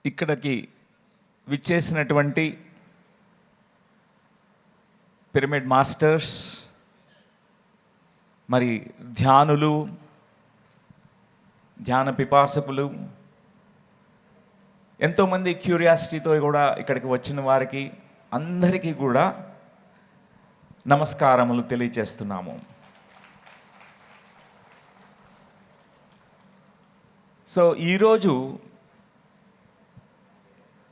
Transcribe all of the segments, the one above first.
ఇక్కడికి విచ్చేసినటువంటి pyramid masters, మరి ధ్యానులు, ధ్యాన పిపాసకులు, ఎంతోమంది క్యూరియాసిటీతో కూడా ఇక్కడికి వచ్చిన వారికి అందరికీ కూడా నమస్కారములు తెలియచేస్తున్నాము. సో ఈరోజు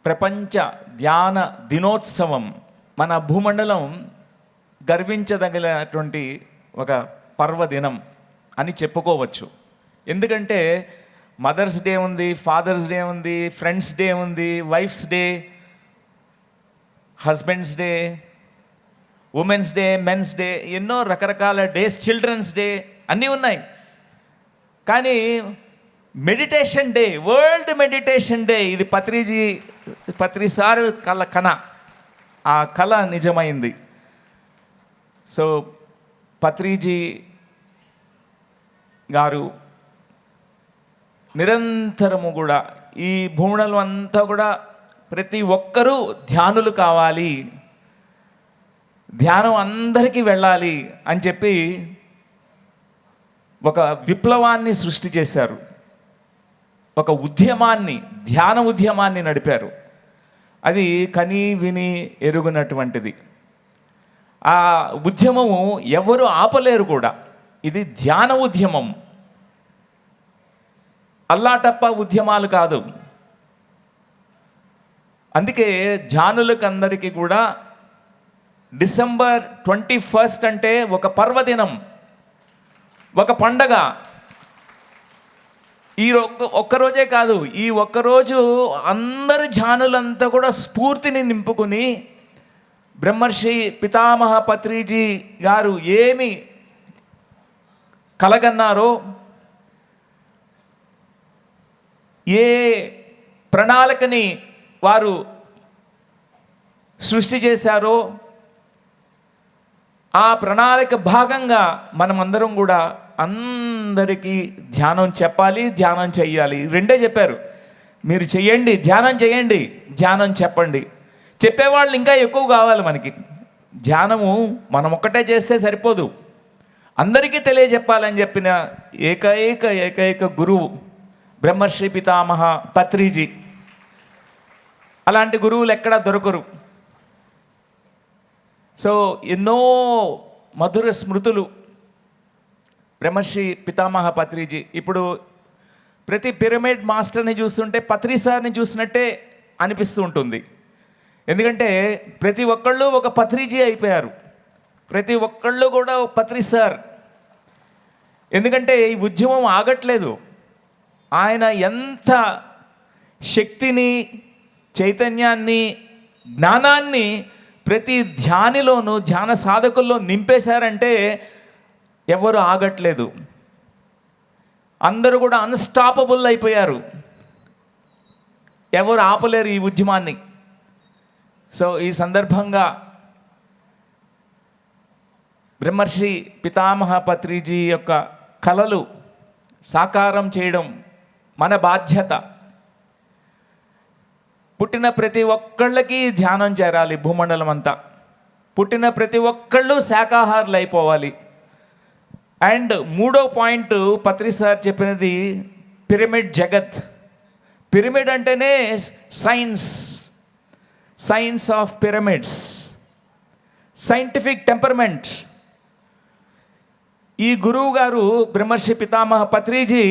ప్రపంచ ధ్యాన దినోత్సవం. మన భూమండలం గర్వించదగినటువంటి ఒక పర్వదినం అని చెప్పుకోవచ్చు. ఎందుకంటే మదర్స్ డే ఉంది, ఫాదర్స్ డే ఉంది, ఫ్రెండ్స్ డే ఉంది, wife's day, husband's day, women's day, men's day, ఎన్నో రకరకాల డేస్, చిల్డ్రన్స్ డే అన్నీ ఉన్నాయి. కానీ meditation day, world meditation day, ఇది పత్రిసారి కళ, ఆ కళ నిజమైంది. సో పత్రిజీ గారు నిరంతరము కూడా ఈ భూములలో అంతా కూడా ప్రతి ఒక్కరూ ధ్యానులు కావాలి, ధ్యానం అందరికీ వెళ్ళాలి అని చెప్పి ఒక విప్లవాన్ని సృష్టి చేశారు. ఒక ఉద్యమాన్ని, ధ్యాన ఉద్యమాన్ని నడిపారు. అది కని విని ఎరుగునటువంటిది. ఆ ఉద్యమము ఎవరు ఆపలేరు కూడా. ఇది ధ్యాన ఉద్యమం, అల్లాటప్ప ఉద్యమాలు కాదు. అందుకే ధ్యానులకు అందరికీ కూడా డిసెంబర్ 21 అంటే ఒక పర్వదినం, ఒక పండగ. ఈ ఒక్కరోజే కాదు, ఈ ఒక్కరోజు అందరు ధ్యానులంతా కూడా స్ఫూర్తిని నింపుకుని బ్రహ్మర్షి పితామహ పత్రిజీ గారు ఏమి కలగన్నారో, ఏ ప్రణాళికని వారు సృష్టి చేశారో ఆ ప్రణాళిక భాగంగా మనమందరం కూడా అందరికీ ధ్యానం చెప్పాలి, ధ్యానం చెయ్యాలి. రెండే చెప్పారు, మీరు చెయ్యండి, ధ్యానం చేయండి, ధ్యానం చెప్పండి. చెప్పేవాళ్ళు ఇంకా ఎక్కువ కావాలి మనకి. ధ్యానము మనం ఒక్కటే చేస్తే సరిపోదు, అందరికీ తెలియజెప్పాలని చెప్పిన ఏకైక గురువు బ్రహ్మశ్రీ పితామహ పత్రిజీ. అలాంటి గురువులు ఎక్కడా దొరకరు. సో ఎన్నో మధుర స్మృతులు బ్రహ్మశ్రీ పితామహ పత్రిజీ. ఇప్పుడు ప్రతి పిరమిడ్ మాస్టర్ని చూస్తుంటే పత్రి సార్ని చూసినట్టే అనిపిస్తూ ఉంటుంది. ఎందుకంటే ప్రతి ఒక్కళ్ళు ఒక పత్రిజీ అయిపోయారు, ప్రతి ఒక్కళ్ళు కూడా ఒక పత్రి సార్. ఎందుకంటే ఈ ఉద్యమం ఆగట్లేదు. ఆయన ఎంత శక్తిని, చైతన్యాన్ని, జ్ఞానాన్ని ప్రతి ధ్యానిలోనూ, ధ్యాన సాధకుల్లో నింపేశారంటే ఎవరు ఆగట్లేదు. అందరూ కూడా అన్స్టాపబుల్ అయిపోయారు, ఎవరు ఆపలేరు ఈ ఉద్యమాన్ని. సో ఈ సందర్భంగా బ్రహ్మర్షి పితామహ పత్రిజీ యొక్క కలలు సాకారం చేయడం మన బాధ్యత. పుట్టిన ప్రతి ఒక్కళ్ళకి ధ్యానం చేరాలి భూమండలం అంతా. పుట్టిన ప్రతి ఒక్కళ్ళు శాకాహారులు అయిపోవాలి. అండ్ మూడో పాయింట్ పత్రి సార్ చెప్పినది పిరమిడ్ జగత్. పిరమిడ్ అంటేనే science of pyramids, scientific temperament. ఈ గురువు గారు బ్రహ్మర్షి పితామహ పత్రిజీ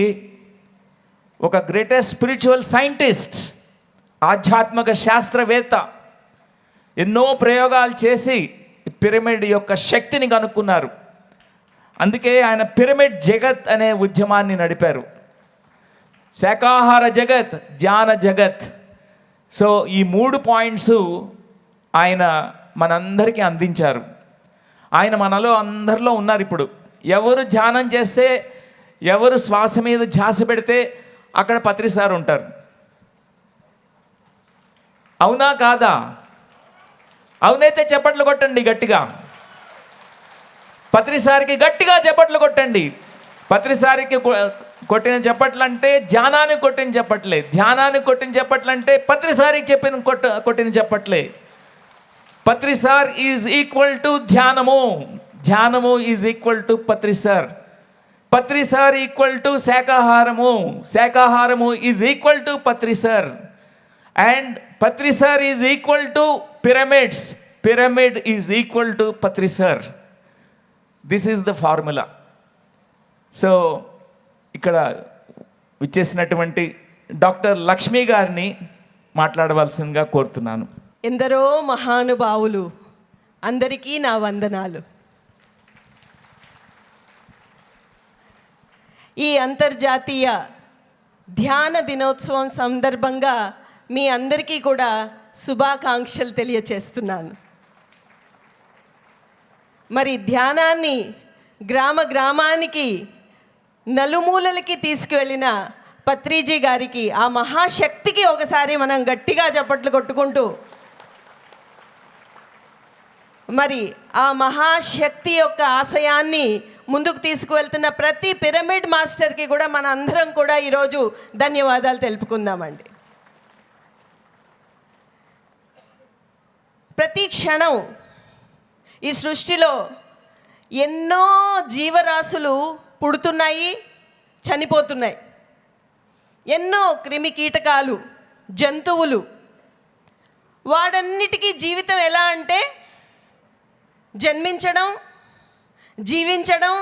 ఒక గ్రేటెస్ట్ స్పిరిచువల్ సైంటిస్ట్, ఆధ్యాత్మిక శాస్త్రవేత్త. ఎన్నో ప్రయోగాలు చేసి పిరమిడ్ యొక్క శక్తిని కనుక్కున్నారు. అందుకే ఆయన పిరమిడ్ జగత్ అనే ఉద్యమాన్ని నడిపారు. శాకాహార జగత్, ధ్యాన జగత్. సో ఈ 3 పాయింట్స్ ఆయన మనందరికీ అందించారు. ఆయన మనలో అందరిలో ఉన్నారు. ఇప్పుడు ఎవరు ధ్యానం చేస్తే, ఎవరు శ్వాస మీద ధ్యాస పెడితే అక్కడ పత్రి సార్ ఉంటారు. అవునా కాదా? అవునైతే చప్పట్లు కొట్టండి గట్టిగా. పత్రి సార్కి గట్టిగా చప్పట్లు కొట్టండి. పత్రి సార్కి కొట్టిన చప్పట్లు అంటే ధ్యానాన్ని కొట్టిన చప్పట్లే. ధ్యానాన్ని కొట్టిన చప్పట్లు అంటే పత్రిసారికి చెప్పిన కొట్టిన చప్పట్లే. పత్రిసార్ ఈజ్ ఈక్వల్ టు ధ్యానము, ధ్యానము is equal to Patrisar, Patrisar equal to శాకాహారము, శాకాహారము is equal to Patrisar, and Patrisar is equal to pyramids, pyramid is equal to Patrisar. This is the formula. So ఇక్కడ విచ్చేసినటువంటి డాక్టర్ లక్ష్మి గారిని మాట్లాడవలసిందిగా కోరుతున్నాను. ఎందరో మహానుభావులు, అందరికీ నా వందనాలు. ఈ అంతర్జాతీయ ధ్యాన దినోత్సవం సందర్భంగా మీ అందరికీ కూడా శుభాకాంక్షలు తెలియచేస్తున్నాను. మరి ధ్యానాన్ని గ్రామ గ్రామానికి నలుమూలలకి తీసుకువెళ్ళిన పత్రిజీ గారికి, ఆ మహాశక్తికి ఒకసారి మనం గట్టిగా చప్పట్లు కొట్టుకుంటూ, మరి ఆ మహాశక్తి యొక్క ఆశయాన్ని ముందుకు తీసుకువెళ్తున్న ప్రతి పిరమిడ్ మాస్టర్కి కూడా మన అందరం కూడా ఈరోజు ధన్యవాదాలు తెలుపుకుందామండి. ప్రతి క్షణం ఈ సృష్టిలో ఎన్నో జీవరాశులు పుడుతున్నాయి, చనిపోతున్నాయి. ఎన్నో క్రిమి కీటకాలు, జంతువులు, వాటన్నిటికీ జీవితం ఎలా అంటే జన్మించడం, జీవించడం,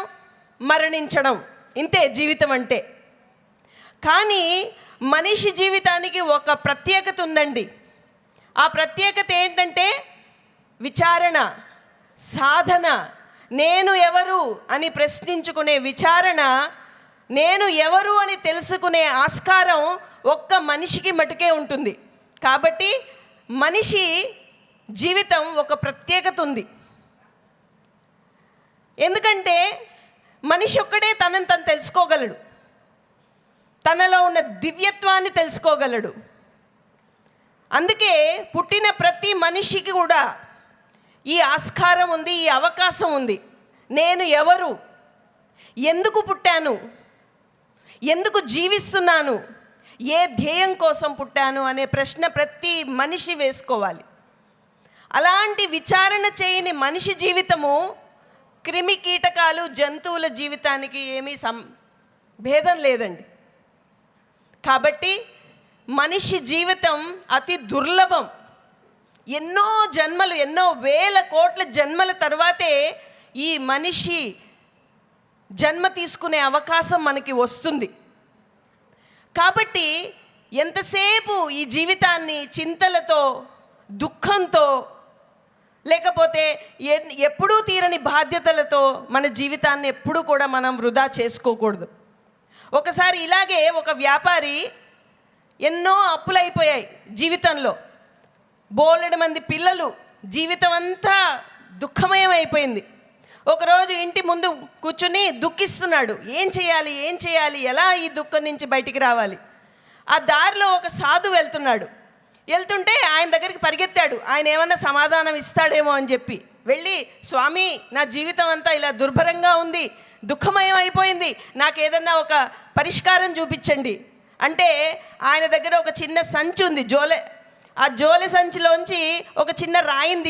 మరణించడం, ఇంతే జీవితం అంటే. కానీ మనిషి జీవితానికి ఒక ప్రత్యేకత ఉందండి. ఆ ప్రత్యేకత ఏంటంటే విచారణ, సాధన. నేను ఎవరు అని ప్రశ్నించుకునే విచారణ, నేను ఎవరు అని తెలుసుకునే ఆస్కారం ఒక్క మనిషికి మటుకే ఉంటుంది. కాబట్టి మనిషి జీవితం ఒక ప్రత్యేకత ఉంది. ఎందుకంటే మనిషి ఒక్కడే తనని తను తెలుసుకోగలడు, తనలో ఉన్న దివ్యత్వాన్ని తెలుసుకోగలడు. అందుకే పుట్టిన ప్రతి మనిషికి కూడా ఈ ఆస్కారం ఉంది, ఈ అవకాశం ఉంది. నేను ఎవరు, ఎందుకు పుట్టాను, ఎందుకు జీవిస్తున్నాను, ఏ ధ్యేయం కోసం పుట్టాను అనే ప్రశ్న ప్రతి మనిషి వేసుకోవాలి. అలాంటి విచారణ చేయని మనిషి జీవితము క్రిమి కీటకాలు, జంతువుల జీవితానికి ఏమీ భేదం లేదండి. కాబట్టి మనిషి జీవితం అతి దుర్లభం. ఎన్నో జన్మలు, ఎన్నో వేల కోట్ల జన్మల తర్వాతే ఈ మనిషి జన్మ తీసుకునే అవకాశం మనకి వస్తుంది. కాబట్టి ఎంతసేపు ఈ జీవితాన్ని చింతలతో, దుఃఖంతో, లేకపోతే ఎప్పుడూ తీరని బాధ్యతలతో మన జీవితాన్ని ఎప్పుడూ కూడా మనం వృధా చేసుకోకూడదు. ఒకసారి ఇలాగే ఒక వ్యాపారి, ఎన్నో అప్పులైపోయాయి జీవితంలో, బోలెడు మంది పిల్లలు, జీవితం అంతా దుఃఖమయం అయిపోయింది. ఒకరోజు ఇంటి ముందు కూర్చుని దుఃఖిస్తున్నాడు. ఏం చేయాలి, ఎలా ఈ దుఃఖం నుంచి బయటికి రావాలి. ఆ దారిలో ఒక సాధు వెళ్తుంటే ఆయన దగ్గరికి పరిగెత్తాడు. ఆయన ఏమన్నా సమాధానం ఇస్తాడేమో అని చెప్పి వెళ్ళి, స్వామి, నా జీవితం అంతా ఇలా దుర్భరంగా ఉంది, దుఃఖమయం అయిపోయింది, నాకు ఏదన్నా ఒక పరిష్కారం చూపించండి అంటే ఆయన దగ్గర ఒక చిన్న సంచి ఉంది, ఆ జోలె సంచిలోంచి ఒక చిన్న రాయిని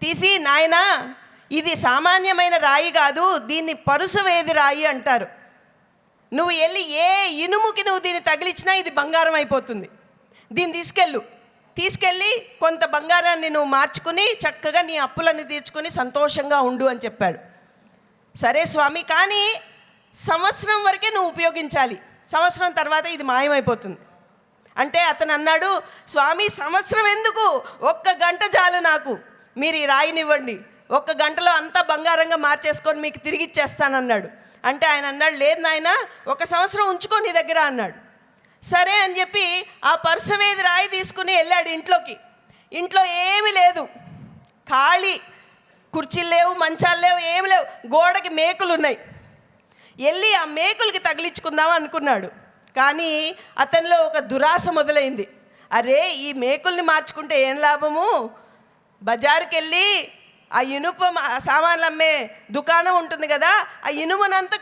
తీసి, నాయనా, ఇది సామాన్యమైన రాయి కాదు, దీన్ని పరుసవేది రాయి అంటారు. నువ్వు వెళ్ళి ఏ ఇనుముకి నువ్వు దీన్ని తగిలించినా ఇది బంగారం అయిపోతుంది. దీన్ని తీసుకెళ్ళి కొంత బంగారాన్ని నువ్వు మార్చుకుని చక్కగా నీ అప్పులన్నీ తీర్చుకొని సంతోషంగా ఉండు అని చెప్పాడు. సరే స్వామి, కానీ సంవత్సరం వరకే నువ్వు ఉపయోగించాలి, సంవత్సరం తర్వాత ఇది మాయమైపోతుంది అంటే అతను అన్నాడు, స్వామి, సంవత్సరం ఎందుకు, 1 గంట చాలు నాకు, మీరు ఈ రాయినివ్వండి, 1 గంటలో అంతా బంగారంగా మార్చేసుకొని మీకు తిరిగి ఇచ్చేస్తానన్నాడు. అంటే ఆయన అన్నాడు, లేదు నాయనా, 1 సంవత్సరం ఉంచుకో నీ దగ్గర అన్నాడు. సరే అని చెప్పి ఆ పరుసవేది రాయి తీసుకుని వెళ్ళాడు ఇంట్లోకి. ఇంట్లో ఏమీ లేదు, ఖాళీ, కుర్చీలు లేవు, మంచాలు లేవు, ఏమి లేవు, గోడకి మేకులు ఉన్నాయి. వెళ్ళి ఆ మేకులకి తగిలించుకుందాం అనుకున్నాడు. కానీ అతనిలో ఒక దురాశ మొదలైంది. అరే, ఈ మేకుల్ని మార్చుకుంటే ఏం లాభము, బజారుకి వెళ్ళి ఆ ఇనుప సామాన్లు అమ్మే దుకాణం ఉంటుంది కదా, ఆ ఇనుమునంతా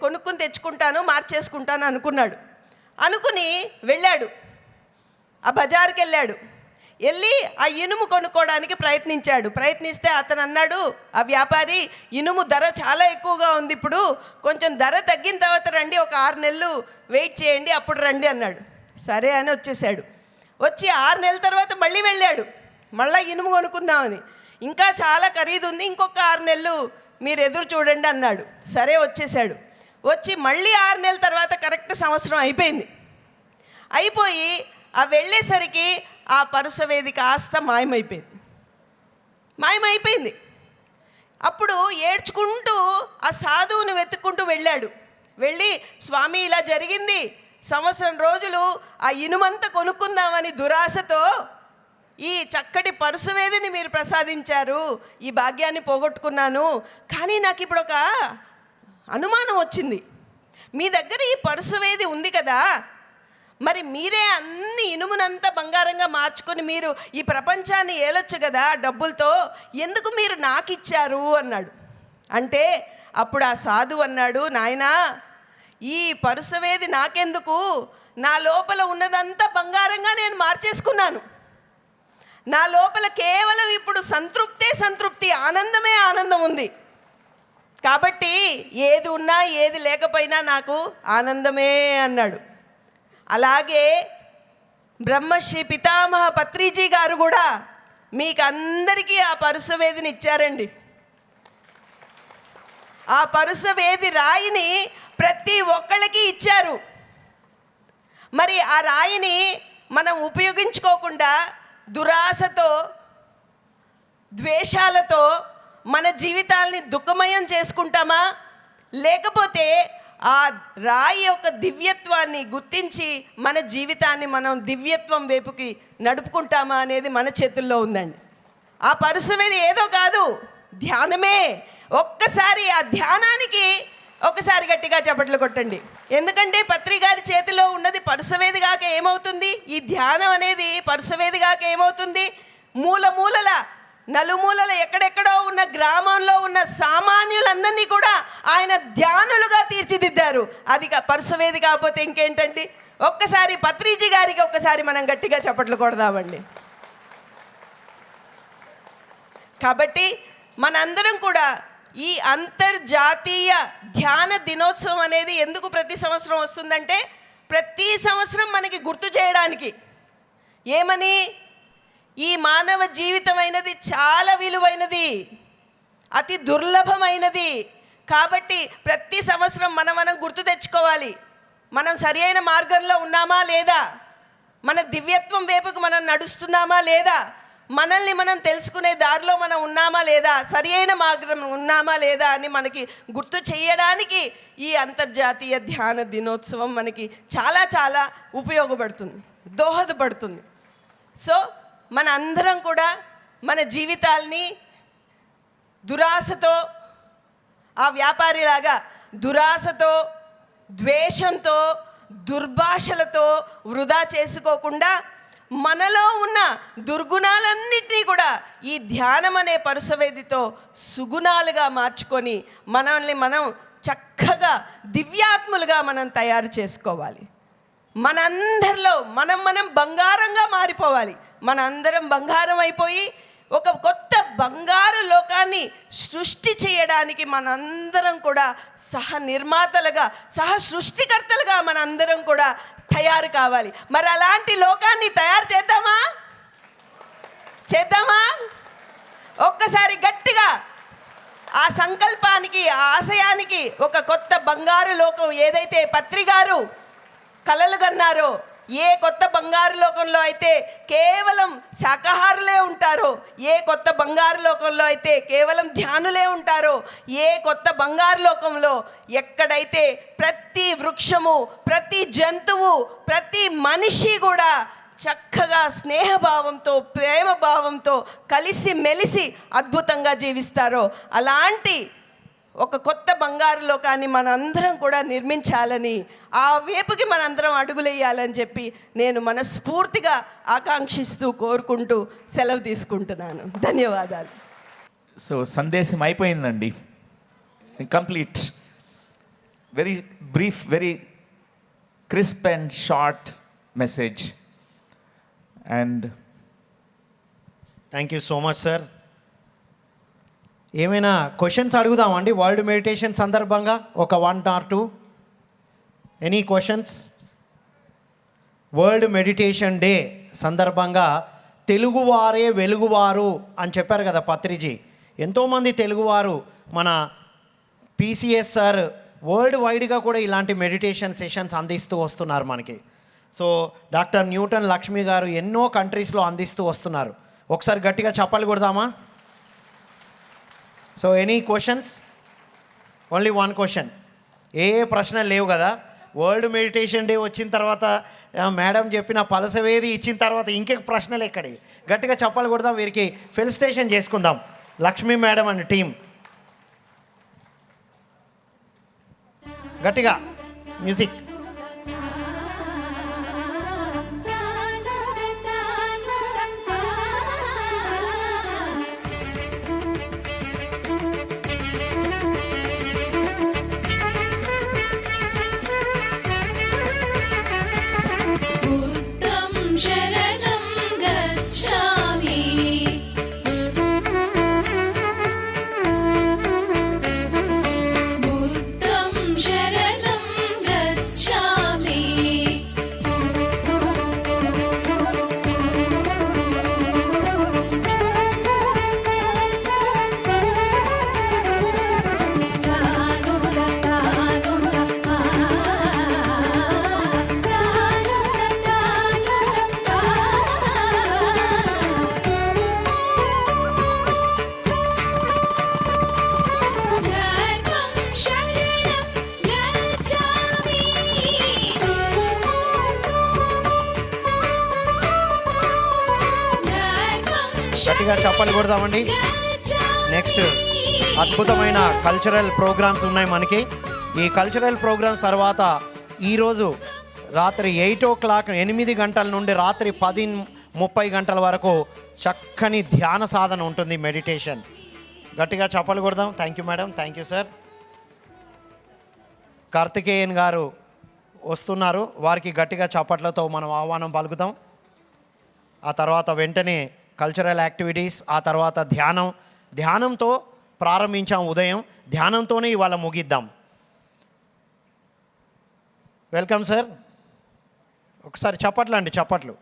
కొనుక్కుని తెచ్చుకుంటాను, మార్చేసుకుంటాను అనుకున్నాడు. అనుకుని వెళ్ళాడు, ఆ బజార్కి వెళ్ళి ఆ ఇనుము కొనుక్కోవడానికి ప్రయత్నిస్తే అతను అన్నాడు, ఆ వ్యాపారి, ఇనుము ధర చాలా ఎక్కువగా ఉంది, ఇప్పుడు కొంచెం ధర తగ్గిన తర్వాత రండి, ఒక 6 నెలలు వెయిట్ చేయండి, అప్పుడు రండి అన్నాడు. సరే అని వచ్చేసాడు. వచ్చి 6 నెలల తర్వాత మళ్ళీ వెళ్ళాడు, మళ్ళీ ఇనుము కొనుక్కుందామని. ఇంకా చాలా ఖరీదు ఉంది, ఇంకొక 6 నెలలు మీరు ఎదురు చూడండి అన్నాడు. సరే వచ్చేసాడు. వచ్చి మళ్ళీ 6 నెలల తర్వాత కరెక్ట్ సంవత్సరం అయిపోయి ఆ వెళ్ళేసరికి ఆ పరుసవేది కాస్త మాయమైపోయింది. అప్పుడు ఏడ్చుకుంటూ ఆ సాధువుని వెతుక్కుంటూ వెళ్ళి, స్వామి ఇలా జరిగింది, సంవత్సరం రోజులు ఆ ఇనుమంతా కొనుక్కుందామని దురాశతో ఈ చక్కటి పరుసవేదిని మీరు ప్రసాదించారు, ఈ భాగ్యాన్ని పోగొట్టుకున్నాను. కానీ నాకు ఇప్పుడు ఒక అనుమానం వచ్చింది, మీ దగ్గర ఈ పరుసవేది ఉంది కదా, మరి మీరే అన్ని ఇనుమునంతా బంగారంగా మార్చుకొని మీరు ఈ ప్రపంచాన్ని ఏలొచ్చు కదా డబ్బులతో, ఎందుకు మీరు నాకు ఇచ్చారు అన్నాడు. అంటే అప్పుడు ఆ సాధువు అన్నాడు, నాయనా, ఈ పరుసవేది నాకెందుకు, నా లోపల ఉన్నదంతా బంగారంగా నేను మార్చేసుకున్నాను. నా లోపల కేవలం ఇప్పుడు సంతృప్తి, ఆనందమే ఆనందం ఉంది. కాబట్టి ఏది ఉన్నా ఏది లేకపోయినా నాకు ఆనందమే అన్నాడు. అలాగే బ్రహ్మశ్రీ పితామహ పత్రిజీ గారు కూడా మీకు అందరికీ ఆ పరుసవేదిని ఇచ్చారండి. ఆ పరుసవేది రాయిని ప్రతి ఒక్కళ్ళకి ఇచ్చారు. మరి ఆ రాయిని మనం ఉపయోగించుకోకుండా దురాశతో, ద్వేషాలతో మన జీవితాల్ని దుఃఖమయం చేసుకుంటామా, లేకపోతే ఆ రాయి యొక్క దివ్యత్వాన్ని గుర్తించి మన జీవితాన్ని మనం దివ్యత్వం వైపుకి నడుపుకుంటామా అనేది మన చేతుల్లో ఉందండి. ఆ పరుసవేది ఏదో కాదు, ధ్యానమే. ఒక్కసారి ఆ ధ్యానానికి ఒకసారి గట్టిగా చప్పట్లు కొట్టండి. ఎందుకంటే పత్రిగారి చేతిలో ఉన్నది పరుసవేదిగాక ఏమవుతుంది, ఈ ధ్యానం అనేది పరుసవేదిగాక ఏమవుతుంది, మూలల నలుమూలల ఎక్కడెక్కడో ఉన్న గ్రామంలో ఉన్న సామాన్యులందరినీ కూడా ఆయన ధ్యానులుగా తీర్చిదిద్దారు. అది పరుసవేది కాకపోతే ఇంకేంటండి. ఒక్కసారి పత్రిజీ గారికి ఒక్కసారి మనం గట్టిగా చప్పట్లు కొడదామండి. కాబట్టి మనందరం కూడా ఈ అంతర్జాతీయ ధ్యాన దినోత్సవం అనేది ఎందుకు ప్రతి సంవత్సరం వస్తుందంటే, ప్రతి సంవత్సరం మనకి గుర్తు చేయడానికి, ఏమని, ఈ మానవ జీవితం అయినది చాలా విలువైనది, అతి దుర్లభమైనది. కాబట్టి ప్రతి సంవత్సరం మనం గుర్తు తెచ్చుకోవాలి, మనం సరి అయిన మార్గంలో ఉన్నామా లేదా, మన దివ్యత్వం వైపుకు మనం నడుస్తున్నామా లేదా, మనల్ని మనం తెలుసుకునే దారిలో మనం ఉన్నామా లేదా, సరి అయిన మార్గం ఉన్నామా లేదా అని మనకి గుర్తు చేయడానికి ఈ అంతర్జాతీయ ధ్యాన దినోత్సవం మనకి చాలా చాలా ఉపయోగపడుతుంది, దోహదపడుతుంది. సో మన అందరం కూడా మన జీవితాల్ని దురాశతో, ఆ వ్యాపారిలాగా దురాశతో, ద్వేషంతో, దుర్భాషలతో వృధా చేసుకోకుండా మనలో ఉన్న దుర్గుణాలన్నింటినీ కూడా ఈ ధ్యానం అనే పరుసవేదితో సుగుణాలుగా మార్చుకొని మనల్ని మనం చక్కగా దివ్యాత్ములుగా మనం తయారు చేసుకోవాలి. మనందరిలో మనం బంగారంగా మారిపోవాలి. మనందరం బంగారం అయిపోయి ఒక కొత్త బంగారు లోకాన్ని సృష్టి చేయడానికి మనందరం కూడా సహ నిర్మాతలుగా, సహ సృష్టికర్తలుగా మనందరం కూడా తయారు కావాలి. మరి అలాంటి లోకాన్ని తయారు చేద్దామా? ఒక్కసారి గట్టిగా ఆ సంకల్పానికి, ఆ ఆశయానికి, ఒక కొత్త బంగారు లోకం ఏదైతే పత్రిగారు కలలు కన్నారో, ఏ కొత్త బంగారు లోకంలో అయితే కేవలం శాకాహారులే ఉంటారో, ఏ కొత్త బంగారు లోకంలో అయితే కేవలం ధ్యానులే ఉంటారో, ఏ కొత్త బంగారు లోకంలో ఎక్కడైతే ప్రతి వృక్షము, ప్రతి జంతువు, ప్రతి మనిషి కూడా చక్కగా స్నేహభావంతో, ప్రేమ భావంతో కలిసి మెలిసి అద్భుతంగా జీవిస్తారో, అలాంటి ఒక కొత్త బంగారు లోకాన్ని మనందరం కూడా నిర్మించాలని, ఆ వైపుకి మనందరం అడుగులేయాలని చెప్పి నేను మనస్ఫూర్తిగా ఆకాంక్షిస్తూ, కోరుకుంటూ సెలవు తీసుకుంటున్నాను. ధన్యవాదాలు. సో సందేశం అయిపోయిందండి, complete. Very brief, very crisp and short message. And thank you so much sir. ఏమైనా క్వశ్చన్స్ అడుగుదామండి వరల్డ్ మెడిటేషన్ సందర్భంగా? ఒక 1 or 2. Any questions? World meditation day సందర్భంగా తెలుగువారే వెలుగువారు అని చెప్పారు కదా పత్రిజీ. ఎంతోమంది తెలుగువారు మన పీసీఎస్ సార్ వరల్డ్ వైడ్గా కూడా ఇలాంటి మెడిటేషన్ సెషన్స్ అందిస్తూ వస్తున్నారు మనకి. సో డాక్టర్ న్యూటన్ లక్ష్మి గారు ఎన్నో కంట్రీస్లో అందిస్తూ వస్తున్నారు. ఒకసారి గట్టిగా చెప్పాలి కొడదామా? So any questions? Only 1 question. ఏ ప్రశ్నలు లేవు కదా. వరల్డ్ మెడిటేషన్ డే వచ్చిన తర్వాత మేడం చెప్పిన పలసవేది ఇచ్చిన తర్వాత ఇంకే ప్రశ్నలు ఎక్కడి? గట్టిగా చెప్పాలి కొడదాం. వీరికి ఫెలిసిటేషన్ చేసుకుందాం లక్ష్మీ మేడం అండ్ టీం. గట్టిగా మ్యూజిక్. గట్టిగా చెప్పాలి కొడదామండి. నెక్స్ట్ అద్భుతమైన కల్చరల్ ప్రోగ్రామ్స్ ఉన్నాయి మనకి. ఈ కల్చరల్ ప్రోగ్రామ్స్ తర్వాత ఈరోజు రాత్రి 8 o'clock 8 గంటల నుండి రాత్రి 10:30 గంటల వరకు చక్కని ధ్యాన సాధన ఉంటుంది, మెడిటేషన్. గట్టిగా చెప్పాలి కొడదాం. Thank you madam. Thank you sir. Karthikeyan గారు వస్తున్నారు, వారికి గట్టిగా చప్పట్లతో మనం ఆహ్వానం పలుకుతాం. ఆ తర్వాత వెంటనే కల్చరల్ యాక్టివిటీస్, ఆ తర్వాత ధ్యానంతో ప్రారంభించాం ఉదయం, ధ్యానంతోనే ఇవాళ ముగిద్దాం. Welcome sir. ఒకసారి చప్పట్లు అండి, చప్పట్లు.